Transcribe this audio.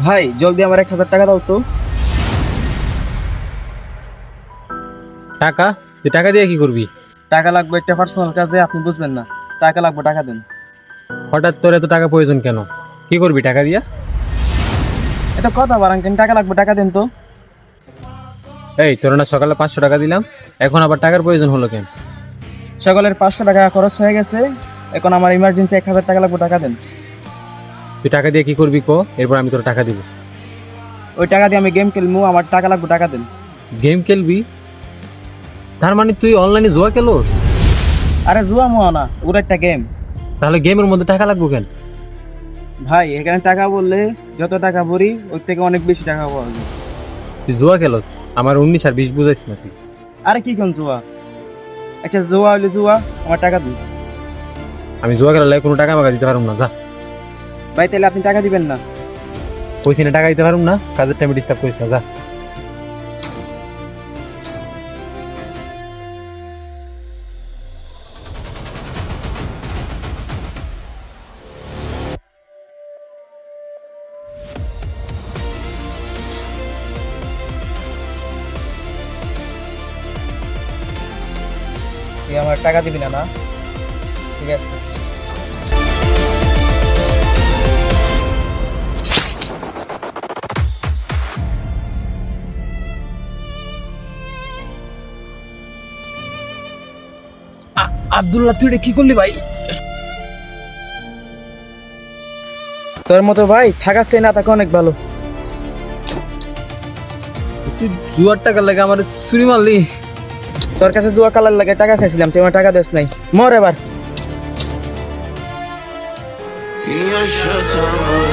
ভাই জলদি আমার 1,000 টাকা দাও তো। টাকা? তুই টাকা দিয়ে কি করবি? টাকা লাগবে একটা পার্সোনাল কাজে, আপনি বুঝবেন না। টাকা লাগবে, টাকা দেন। হঠাৎ তোর এত টাকা প্রয়োজন কেন? কি করবি টাকা দিয়া? এটা কথা বাড়ান কেন? টাকা লাগবে, টাকা দেন তো। এই তোর না সকালে 500 টাকা দিলাম, এখন আবার টাকার প্রয়োজন হলো কেন? সকলের 500 টাকা খরচ হয়ে গেছে, এখন আমার ইমার্জেন্সি 1,000 টাকা লাগবে, টাকা দেন। তুই টাকা দিয়ে কি করবি কো, এরপর আমি তোর টাকা দিব। ওই টাকা দিয়ে আমি গেম খেলবো, আমার টাকা লাগবে, টাকা দেন। গেম খেলবি? তার মানে তুই অনলাইনে জুয়া খেলোস? আরে জুয়া মুয়া না, ওর একটা গেম। তাহলে গেমের মধ্যে টাকা লাগবে কেন? ভাই এখানে টাকা বললে যত টাকা ভরি ওর থেকে অনেক বেশি টাকা পাওয়া যায়। তুই জুয়া খেলোস? আমার 19 আর 20 বুঝাইস না তুই। আরে কি কোন জুয়া? আচ্ছা জুয়া হইলে জুয়া, আমার টাকা দিন। আমি জুয়া খেলালে কোনো টাকা মাকা দিতে পারবো না, যা। ভাই তাহলে আপনি টাকা দিবেন না? কইছি না টাকা দিতে পারবো না, কাজের টাইমে ডিস্টার্ব করিস না, যা। তুই আমার টাকা দিবি না? না ঠিক আছে। আব্দুল্লাহ তুই এটা কি করলি ভাই? তোর মতো ভাই থাকাচ্ছে না, তাকে অনেক ভালো। তুই জুয়ার টাকা লাগে আমার চুরি মারলি? তোর কাছে জুয়া কালার লাগে টাকা চাইছিলাম, তুই আমার টাকা দেস নাই। মর এবার। Yaşatamam